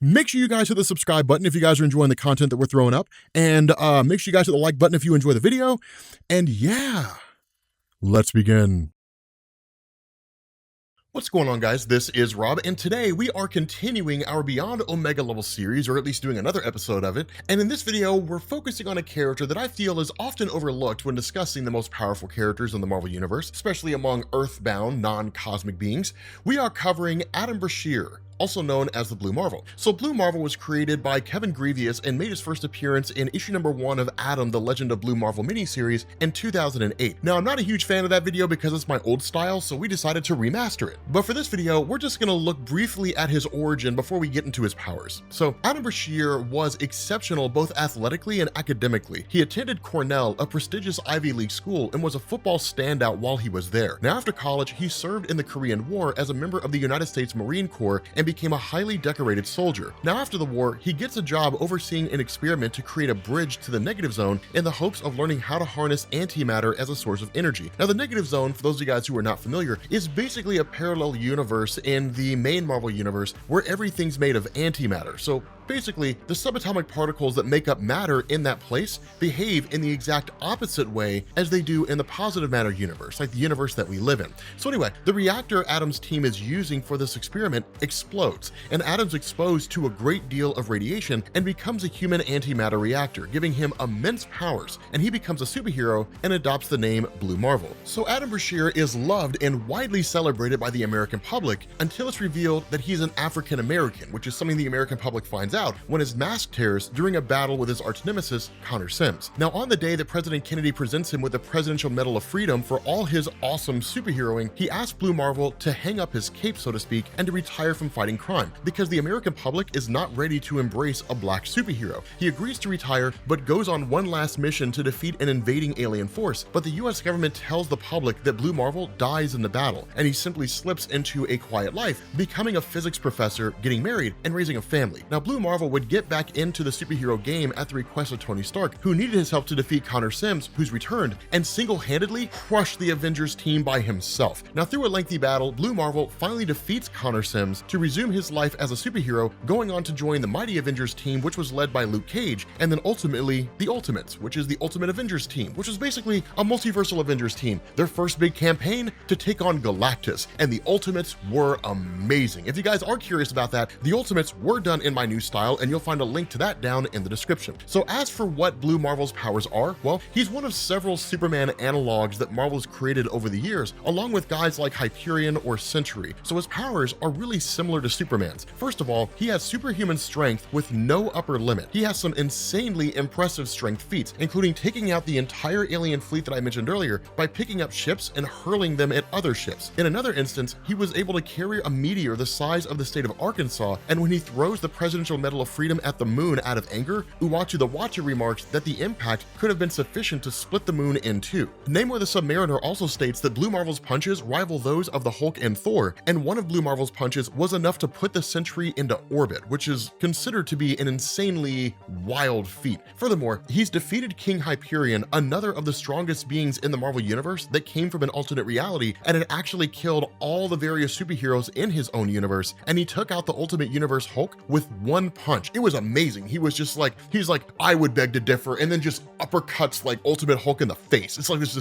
Make sure you guys hit the subscribe button if you guys are enjoying the content that we're throwing up, and make sure you guys hit the like button if you enjoy the video. And yeah, let's begin. What's going on, guys? This is Rob, and today we are continuing our Beyond Omega level series, or at least doing another episode of it. And in this video, we're focusing on a character that I feel is often overlooked when discussing the most powerful characters in the Marvel Universe, especially among Earthbound, non-cosmic beings. We are covering Adam Brashear, also known as the Blue Marvel. So Blue Marvel was created by Kevin Grevioux and made his first appearance in issue number 1 of Adam, the Legend of Blue Marvel miniseries in 2008. Now, I'm not a huge fan of that video because it's my old style, so we decided to remaster it. But for this video, we're just gonna look briefly at his origin before we get into his powers. So Adam Brashear was exceptional both athletically and academically. He attended Cornell, a prestigious Ivy League school, and was a football standout while he was there. Now, after college, he served in the Korean War as a member of the United States Marine Corps and became a highly decorated soldier. Now, after the war, he gets a job overseeing an experiment to create a bridge to the negative zone in the hopes of learning how to harness antimatter as a source of energy. Now, the negative zone, for those of you guys who are not familiar, is basically a parallel universe in the main Marvel universe where everything's made of antimatter. So basically, the subatomic particles that make up matter in that place behave in the exact opposite way as they do in the positive matter universe, like the universe that we live in. So anyway, the reactor Adam's team is using for this experiment explodes, and Adam's exposed to a great deal of radiation and becomes a human antimatter reactor, giving him immense powers, and he becomes a superhero and adopts the name Blue Marvel. So Adam Brashear is loved and widely celebrated by the American public until it's revealed that he's an African American, which is something the American public finds out when his mask tears during a battle with his arch nemesis, Connor Sims. Now, on the day that President Kennedy presents him with the Presidential Medal of Freedom for all his awesome superheroing, he asks Blue Marvel to hang up his cape, so to speak, and to retire from fighting crime, because the American public is not ready to embrace a black superhero. He agrees to retire, but goes on one last mission to defeat an invading alien force, but the US government tells the public that Blue Marvel dies in the battle, and he simply slips into a quiet life, becoming a physics professor, getting married, and raising a family. Now, Blue Marvel would get back into the superhero game at the request of Tony Stark, who needed his help to defeat Connor Sims, who's returned, and single-handedly crushed the Avengers team by himself. Now, through a lengthy battle, Blue Marvel finally defeats Connor Sims to resume his life as a superhero, going on to join the Mighty Avengers team, which was led by Luke Cage, and then ultimately the Ultimates, which is the Ultimate Avengers team, which was basically a multiversal Avengers team. Their first big campaign to take on Galactus, and the Ultimates were amazing. If you guys are curious about that, the Ultimates were done in my new style, and you'll find a link to that down in the description. So as for what Blue Marvel's powers are, well, he's one of several Superman analogs that Marvel's created over the years, along with guys like Hyperion or Sentry. So his powers are really similar to Superman's. First of all, he has superhuman strength with no upper limit. He has some insanely impressive strength feats, including taking out the entire alien fleet that I mentioned earlier by picking up ships and hurling them at other ships. In another instance, he was able to carry a meteor the size of the state of Arkansas, and when he throws the Presidential Medal of Freedom at the moon out of anger, Uatu the Watcher remarks that the impact could have been sufficient to split the moon in two. Namor the Submariner also states that Blue Marvel's punches rival those of the Hulk and Thor, and one of Blue Marvel's punches was enough to put the Sentry into orbit, which is considered to be an insanely wild feat. Furthermore, he's defeated King Hyperion, another of the strongest beings in the Marvel Universe that came from an alternate reality, and had actually killed all the various superheroes in his own universe, and he took out the Ultimate Universe Hulk with one punch. It was amazing. He's like, I would beg to differ, and then just uppercuts like Ultimate Hulk in the face. It's like this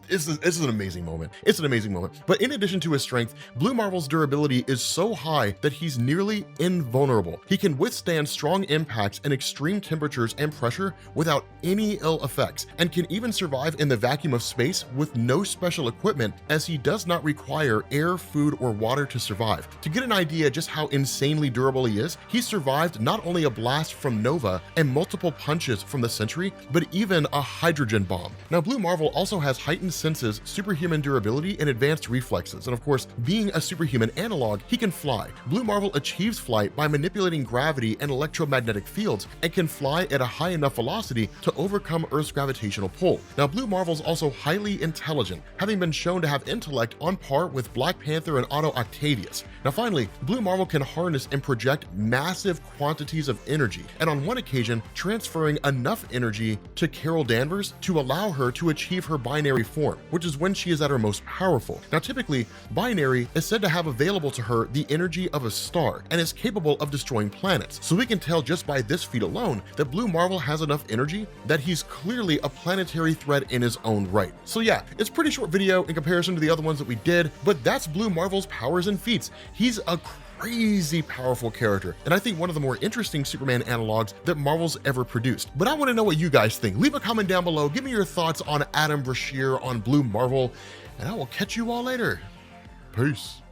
is an amazing moment. It's an amazing moment. But in addition to his strength, Blue Marvel's durability is so high that he's nearly invulnerable. He can withstand strong impacts and extreme temperatures and pressure without any ill effects, and can even survive in the vacuum of space with no special equipment, as he does not require air, food, or water to survive. To get an idea just how insanely durable he is, he survived not only a blast from Nova and multiple punches from the Sentry, but even a hydrogen bomb. Now, Blue Marvel also has heightened senses, superhuman durability, and advanced reflexes, and of course, being a superhuman analog, he can fly. Blue Marvel achieves flight by manipulating gravity and electromagnetic fields, and can fly at a high enough velocity to overcome Earth's gravitational pull. Now, Blue Marvel's also highly intelligent, having been shown to have intellect on par with Black Panther and Otto Octavius. Now finally, Blue Marvel can harness and project massive quantities of energy, and on one occasion transferring enough energy to Carol Danvers to allow her to achieve her binary form, which is when she is at her most powerful. Now typically, binary is said to have available to her the energy of a star and is capable of destroying planets, so we can tell just by this feat alone that Blue Marvel has enough energy that he's clearly a planetary threat in his own right. So yeah, it's a pretty short video in comparison to the other ones that we did, but that's Blue Marvel's powers and feats. He's a crazy powerful character, and I think one of the more interesting Superman analogs that Marvel's ever produced. But I want to know what you guys think. Leave a comment down below, give me your thoughts on Adam Brashear, on Blue Marvel, and I will catch you all later. Peace.